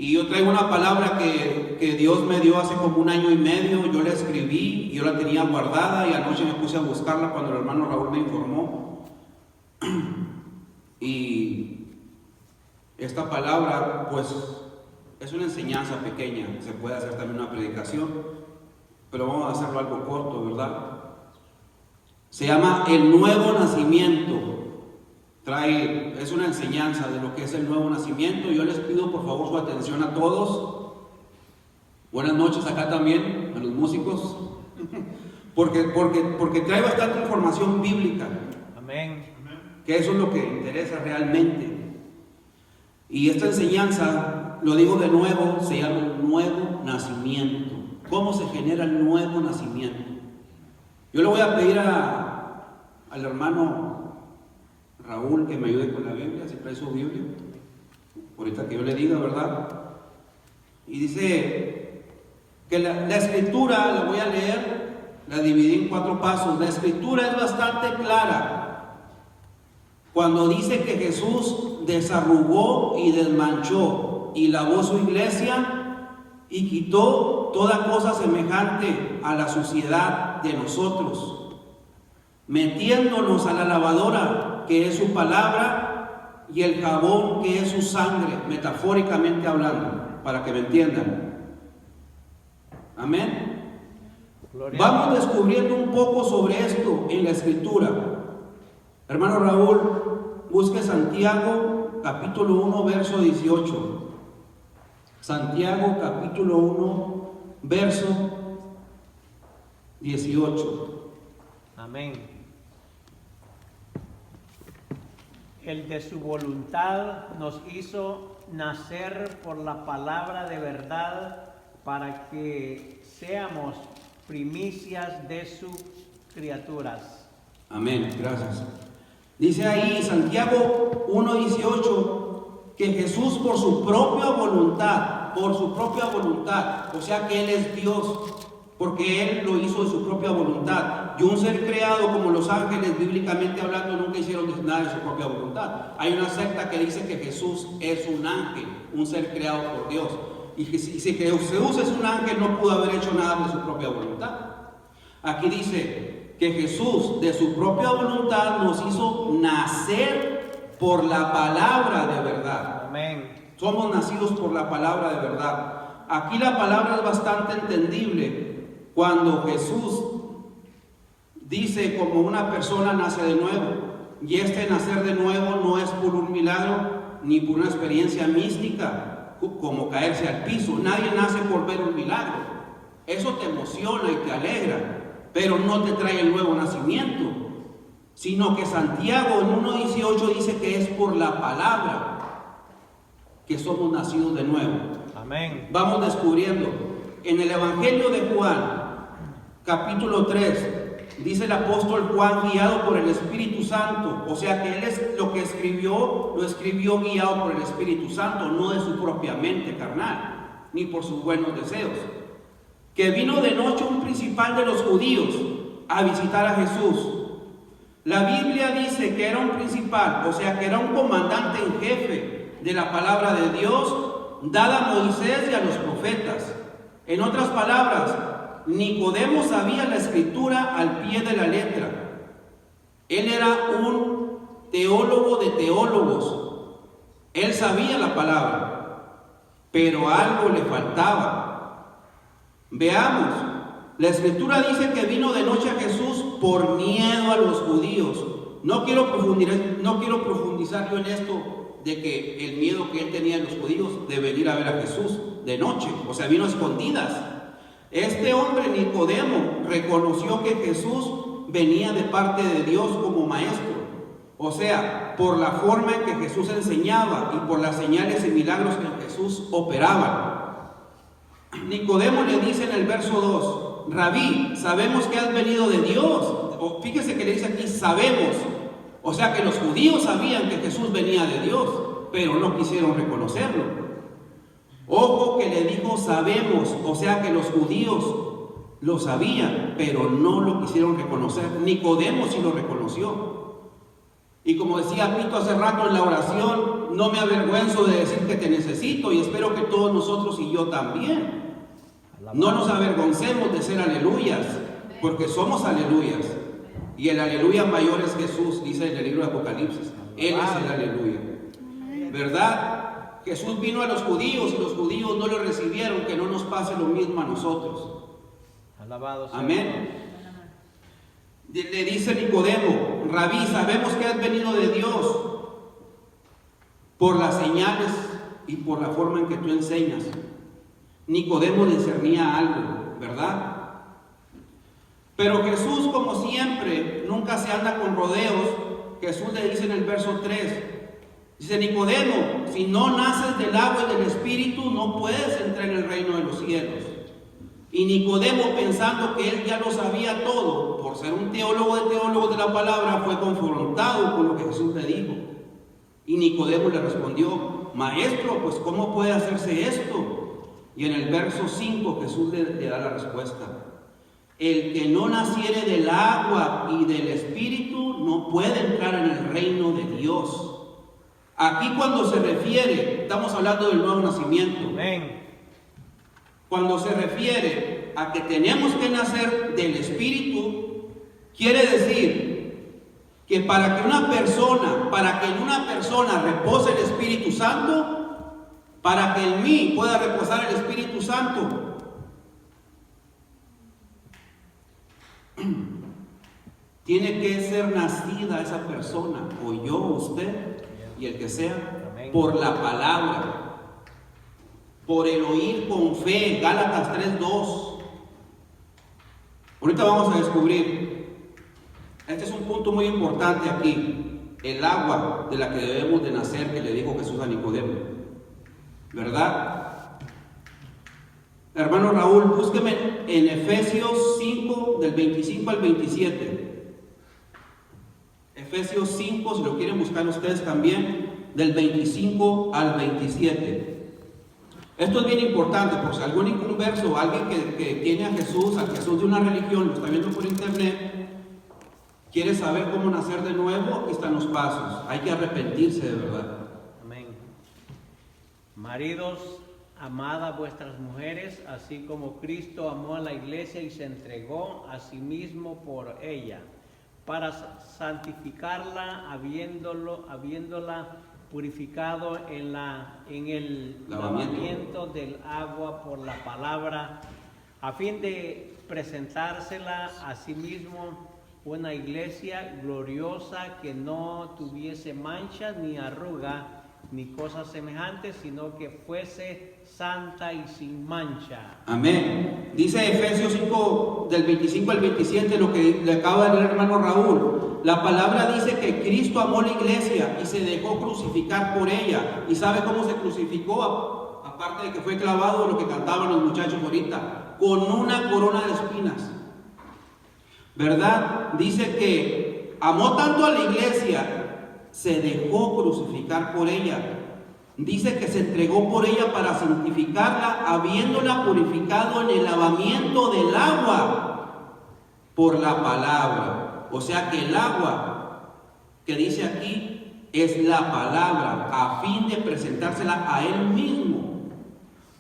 Y yo traigo una palabra que Dios me dio hace como 1 año y medio. Yo la escribí, yo la tenía guardada y anoche me puse a buscarla cuando el hermano Raúl me informó. Y esta palabra, pues, es una enseñanza pequeña. Se puede hacer también una predicación, pero vamos a hacerlo algo corto, ¿verdad? Se llama el nuevo nacimiento. Es una enseñanza de lo que es el nuevo nacimiento. Yo les pido por favor su atención a todos. Buenas noches acá también, a los músicos. Porque trae bastante información bíblica. Amén. Que eso es lo que interesa realmente. Y esta enseñanza, lo digo de nuevo, se llama el nuevo nacimiento. ¿Cómo se genera el nuevo nacimiento? Yo le voy a pedir al hermano Raúl que me ayude con la Biblia, si trae su Biblia, ahorita que yo le diga, ¿verdad? Y dice que la escritura, la voy a leer, la dividí en 4 pasos. La escritura es bastante clara cuando dice que Jesús desarrugó y desmanchó y lavó su iglesia y quitó toda cosa semejante a la suciedad de nosotros, metiéndonos a la lavadora, que es su palabra, y el jabón, que es su sangre, metafóricamente hablando, para que me entiendan. Amén. Vamos descubriendo un poco sobre esto en la escritura. Hermano Raúl, busque Santiago capítulo 1 verso 18. Santiago capítulo 1 verso 18. Amén. El de su voluntad nos hizo nacer por la palabra de verdad, para que seamos primicias de sus criaturas. Amén, gracias. Dice ahí Santiago 1:18 que Jesús por su propia voluntad, o sea que Él es Dios, porque Él lo hizo de su propia voluntad. Y un ser creado como los ángeles, bíblicamente hablando, nunca hicieron nada de su propia voluntad. Hay una secta que dice que Jesús es un ángel, un ser creado por Dios. Y si Jesús es un ángel, no pudo haber hecho nada de su propia voluntad. Aquí dice que Jesús de su propia voluntad nos hizo nacer por la palabra de verdad. Amén. Somos nacidos por la palabra de verdad. Aquí la palabra es bastante entendible. Cuando Jesús dice como una persona nace de nuevo, y este nacer de nuevo no es por un milagro ni por una experiencia mística como caerse al piso. Nadie nace por ver un milagro. Eso te emociona y te alegra, pero no te trae el nuevo nacimiento, sino que Santiago en 1:18 dice que es por la palabra que somos nacidos de nuevo. Amén. Vamos descubriendo. En el Evangelio de Juan, capítulo 3, dice el apóstol Juan, guiado por el Espíritu Santo, o sea que él es lo que escribió, lo escribió guiado por el Espíritu Santo, no de su propia mente carnal, ni por sus buenos deseos. Que vino de noche un principal de los judíos a visitar a Jesús. La Biblia dice que era un principal, o sea que era un comandante en jefe de la palabra de Dios, dada a Moisés y a los profetas. En otras palabras, Nicodemo sabía la escritura al pie de la letra. Él era un teólogo de teólogos. Él sabía la palabra, pero algo le faltaba. Veamos, la escritura dice que vino de noche a Jesús por miedo a los judíos. No quiero profundizar yo en esto de que el miedo que él tenía de los judíos de venir a ver a Jesús de noche, o sea, vino a escondidas. Este hombre Nicodemo reconoció que Jesús venía de parte de Dios como maestro, o sea, por la forma en que Jesús enseñaba y por las señales y milagros que Jesús operaba. Nicodemo le dice en el verso 2, Rabí, sabemos que has venido de Dios. Fíjese que le dice aquí, sabemos. O sea que los judíos sabían que Jesús venía de Dios, pero no quisieron reconocerlo. Ojo que le dijo sabemos, o sea que los judíos lo sabían, pero no lo quisieron reconocer. Nicodemo sí lo reconoció. Y como decía Pito hace rato en la oración, no me avergüenzo de decir que te necesito, y espero que todos nosotros y yo también no nos avergoncemos de ser aleluyas, porque somos aleluyas. Y el aleluya mayor es Jesús, dice en el libro de Apocalipsis. Él es el aleluya. ¿Verdad? Jesús vino a los judíos y los judíos no lo recibieron, que no nos pase lo mismo a nosotros. Alabado sea. Amén. Le dice Nicodemo: Rabí, sabemos que has venido de Dios por las señales y por la forma en que tú enseñas. Nicodemo discernía algo, ¿verdad? Pero Jesús, como siempre, nunca se anda con rodeos. Jesús le dice en el verso 3, dice: Nicodemo, si no naces del agua y del Espíritu, no puedes entrar en el reino de los cielos. Y Nicodemo, pensando que él ya lo sabía todo, por ser un teólogo de teólogos de la palabra, fue confrontado con lo que Jesús le dijo. Y Nicodemo le respondió: Maestro, pues ¿cómo puede hacerse esto? Y en el verso 5 Jesús le da la respuesta: el que no naciere del agua y del Espíritu no puede entrar en el reino de Dios. Aquí, cuando se refiere, estamos hablando del nuevo nacimiento. Amén. Cuando se refiere a que tenemos que nacer del Espíritu, quiere decir que para que en una persona repose el Espíritu Santo, para que en mí pueda reposar el Espíritu Santo, tiene que ser nacida esa persona, o yo, usted y el que sea, por la palabra, por el oír con fe. Gálatas 3:2. Ahorita vamos a descubrir, este es un punto muy importante aquí, el agua de la que debemos de nacer, que le dijo Jesús a Nicodemo, ¿verdad? Hermano Raúl, búsqueme en Efesios 5, del 25 al 27. Efesios 5, si lo quieren buscar ustedes también, del 25 al 27. Esto es bien importante, por si algún inconverso, alguien que tiene a Jesús de una religión, lo está viendo por internet, quiere saber cómo nacer de nuevo, aquí están los pasos. Hay que arrepentirse de verdad. Amén. Maridos, amad a vuestras mujeres, así como Cristo amó a la iglesia y se entregó a sí mismo por ella, para santificarla, habiéndola purificado en el lavamiento del agua por la palabra, a fin de presentársela a sí mismo una iglesia gloriosa, que no tuviese mancha ni arruga ni cosas semejantes, sino que fuese santa y sin mancha. Amén. Dice Efesios 5, del 25 al 27, lo que le acaba de leer el hermano Raúl. La palabra dice que Cristo amó la iglesia y se dejó crucificar por ella. ¿Y sabe cómo se crucificó? Aparte de que fue clavado, lo que cantaban los muchachos ahorita, con una corona de espinas, ¿verdad? Dice que amó tanto a la iglesia, se dejó crucificar por ella. Dice que se entregó por ella para santificarla, habiéndola purificado en el lavamiento del agua por la palabra. O sea que el agua que dice aquí es la palabra, a fin de presentársela a Él mismo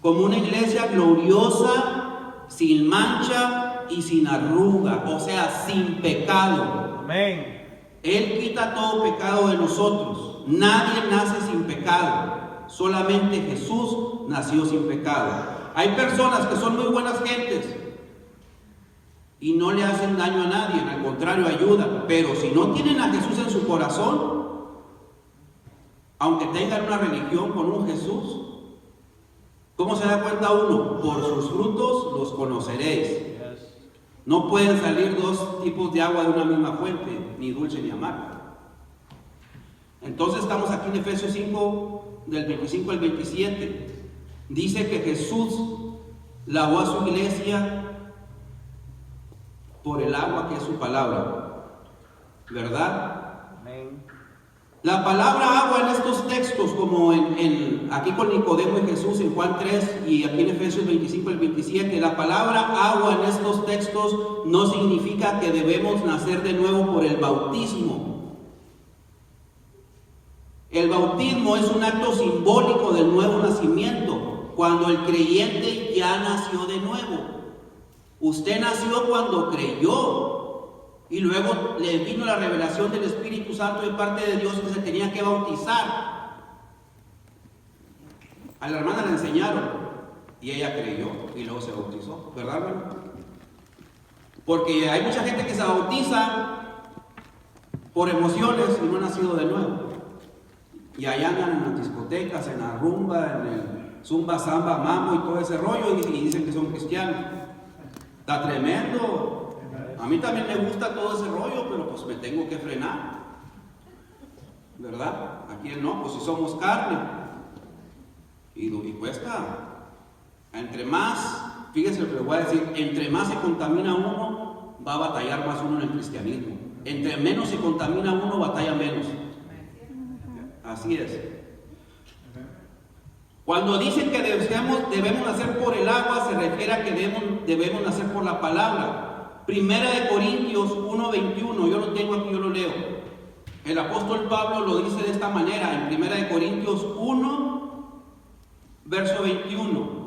como una iglesia gloriosa, sin mancha y sin arruga, o sea, sin pecado. Amén. Él quita todo pecado de nosotros. Nadie nace sin pecado. Solamente Jesús nació sin pecado. Hay personas que son muy buenas gentes y no le hacen daño a nadie, al contrario, ayudan. Pero si no tienen a Jesús en su corazón, aunque tengan una religión con un Jesús, ¿cómo se da cuenta uno? Por sus frutos los conoceréis. No pueden salir dos tipos de agua de una misma fuente, ni dulce ni amarga. Entonces estamos aquí en Efesios 5, del 25 al 27. Dice que Jesús lavó a su iglesia por el agua que es su palabra, ¿verdad? Amén. La palabra agua en estos textos, como aquí con Nicodemo y Jesús en Juan 3 y aquí en Efesios 25 al 27, la palabra agua en estos textos no significa que debemos nacer de nuevo por el bautismo. El bautismo es un acto simbólico del nuevo nacimiento, cuando el creyente ya nació de nuevo. Usted nació cuando creyó y luego le vino la revelación del Espíritu Santo de parte de Dios que se tenía que bautizar. A la hermana le enseñaron y ella creyó y luego se bautizó, ¿verdad, hermano? Porque hay mucha gente que se bautiza por emociones y no ha nacido de nuevo. Y allá andan en las discotecas, en la rumba, en el zumba, samba, mambo y todo ese rollo y dicen que son cristianos. Está tremendo. A mí también me gusta todo ese rollo, pero pues me tengo que frenar, ¿verdad? Aquí no, pues si somos carne y cuesta. Entre más, fíjense lo que les voy a decir, entre más se contamina uno, va a batallar más uno en el cristianismo. Entre menos se contamina uno, batalla menos. Así es. Cuando dicen que debemos nacer por el agua, se refiere a que debemos nacer por la palabra. Primera de Corintios 1:21, yo lo tengo aquí, yo lo leo. El apóstol Pablo lo dice de esta manera, en Primera de Corintios 1, verso 21.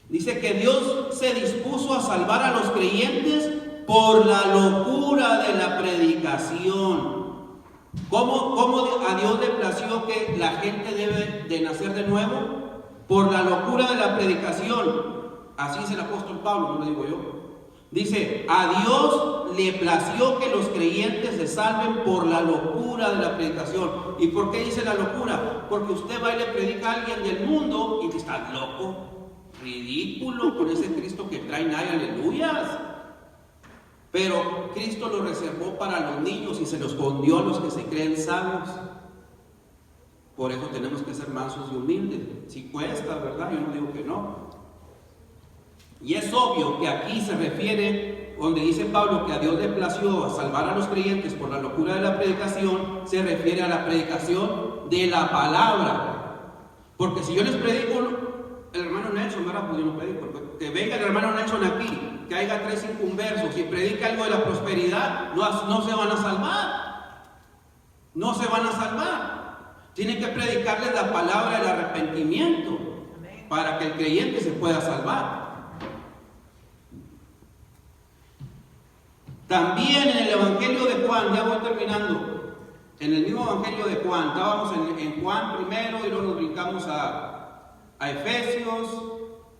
Dice que Dios se dispuso a salvar a los creyentes por la locura de la predicación. ¿Cómo a Dios le plació que la gente debe de nacer de nuevo? Por la locura de la predicación. Así dice el apóstol Pablo, no lo digo yo. Dice, a Dios le plació que los creyentes se salven por la locura de la predicación. ¿Y por qué dice la locura? Porque usted va y le predica a alguien del mundo y te está loco, ridículo con ese Cristo que traen ahí, aleluyas. Pero Cristo lo reservó para los niños y se los escondió a los que se creen sabios. Por eso tenemos que ser mansos y humildes. Si cuesta, ¿verdad? Yo no digo que no. Y es obvio que aquí se refiere, donde dice Pablo que a Dios le plació a salvar a los creyentes por la locura de la predicación, se refiere a la predicación de la palabra. Porque si yo les predico, el hermano Nelson, ¿verdad? Pues yo no predico. Que venga el hermano Nelson aquí, que haya 3 inconversos y predica algo de la prosperidad, no se van a salvar. No se van a salvar. Tienen que predicarles la palabra del arrepentimiento para que el creyente se pueda salvar. También en el Evangelio de Juan, ya voy terminando, en el mismo Evangelio de Juan, estábamos en Juan primero y luego nos brincamos a Efesios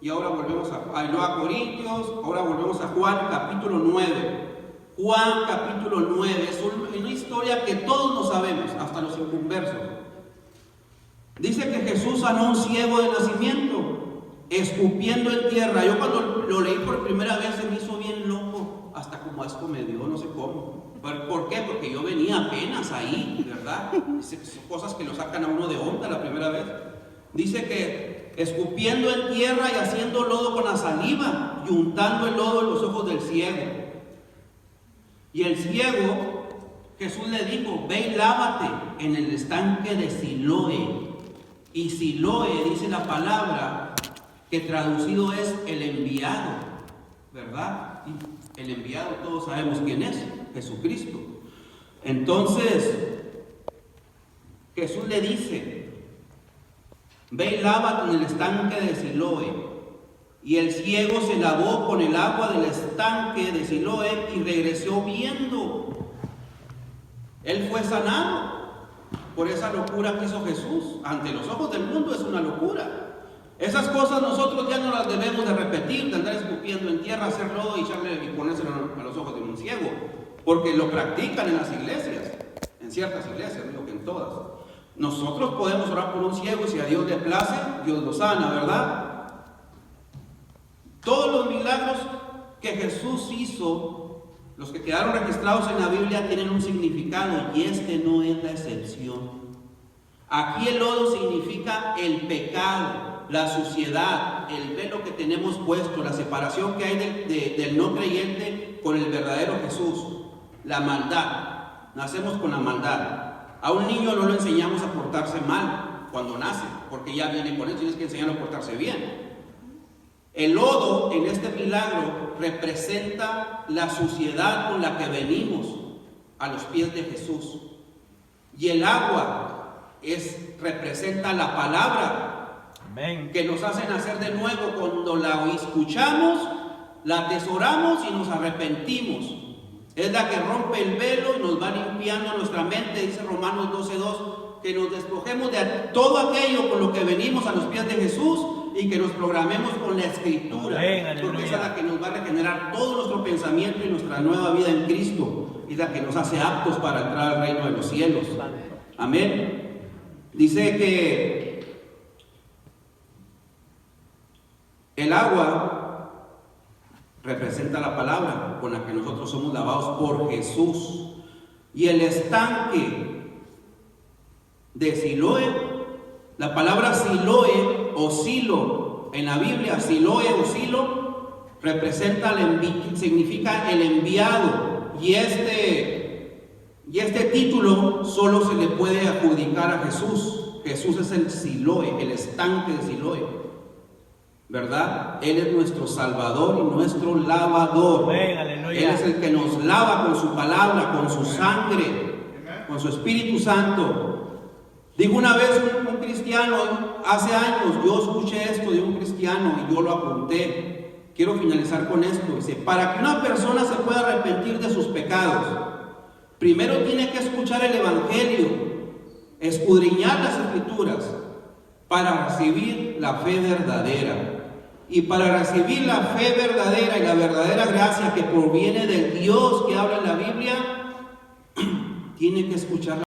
y ahora volvemos a Corintios, ahora volvemos a Juan capítulo 9. Juan capítulo 9 es una historia que todos nos sabemos, hasta los inconversos. Dice que Jesús sanó a un ciego de nacimiento, escupiendo en tierra. Yo cuando lo leí por primera vez se me hizo bien loco, hasta como asco me dio, no sé cómo. ¿Por qué? Porque yo venía apenas ahí, ¿verdad? Son cosas que lo sacan a uno de onda la primera vez. Dice que escupiendo en tierra y haciendo lodo con la saliva y untando el lodo en los ojos del ciego. Y el ciego, Jesús le dijo, ve y lávate en el estanque de Siloé. Y Siloé dice la palabra que traducido es el enviado, ¿verdad? Y el enviado todos sabemos quién es, Jesucristo. Entonces, Jesús le dice, ve y lávate en el estanque de Siloé. Y el ciego se lavó con el agua del estanque de Siloé y regresó viendo. Él fue sanado por esa locura que hizo Jesús. Ante los ojos del mundo es una locura. Esas cosas nosotros ya no las debemos de repetir, de andar escupiendo en tierra, hacer lodo y ponérselo a los ojos de un ciego. Porque lo practican en las iglesias, en ciertas iglesias, digo que en todas. Nosotros podemos orar por un ciego y si a Dios le place, Dios lo sana, ¿verdad? Todos los milagros que Jesús hizo, los que quedaron registrados en la Biblia, tienen un significado y este no es la excepción. Aquí el lodo significa el pecado, la suciedad, el velo que tenemos puesto, la separación que hay del no creyente con el verdadero Jesús, la maldad. Nacemos con la maldad. A un niño no lo enseñamos a portarse mal cuando nace, porque ya viene con eso, tienes que enseñarlo a portarse bien. El lodo en este milagro representa la suciedad con la que venimos a los pies de Jesús. Y el agua representa la palabra. Amén. Que nos hace nacer de nuevo cuando la escuchamos, la atesoramos y nos arrepentimos. Es la que rompe el velo y nos va limpiando nuestra mente, dice Romanos 12:2, que nos despojemos de todo aquello con lo que venimos a los pies de Jesús y que nos programemos con la Escritura. Amén, porque esa es la que nos va a regenerar todo nuestro pensamiento y nuestra nueva vida en Cristo. Y la que nos hace aptos para entrar al reino de los cielos. Amén. Dice que el agua representa la palabra con la que nosotros somos lavados por Jesús. Y el estanque de Siloé, la palabra Siloé o Silo en la Biblia, Siloé o Silo, representa significa el enviado. Y este título solo se le puede adjudicar a Jesús. Jesús es el Siloé, el estanque de Siloé. ¿Verdad? Él es nuestro Salvador y nuestro lavador. Amén, aleluya. Él es el que nos lava con su palabra, con su sangre, con su Espíritu Santo. Dijo una vez un cristiano, hace años, yo escuché esto de un cristiano y yo lo apunté. Quiero finalizar con esto. Dice, para que una persona se pueda arrepentir de sus pecados, primero tiene que escuchar el Evangelio, escudriñar las Escrituras, para recibir la fe verdadera. Y para recibir la fe verdadera y la verdadera gracia que proviene del Dios que habla en la Biblia, tiene que escuchar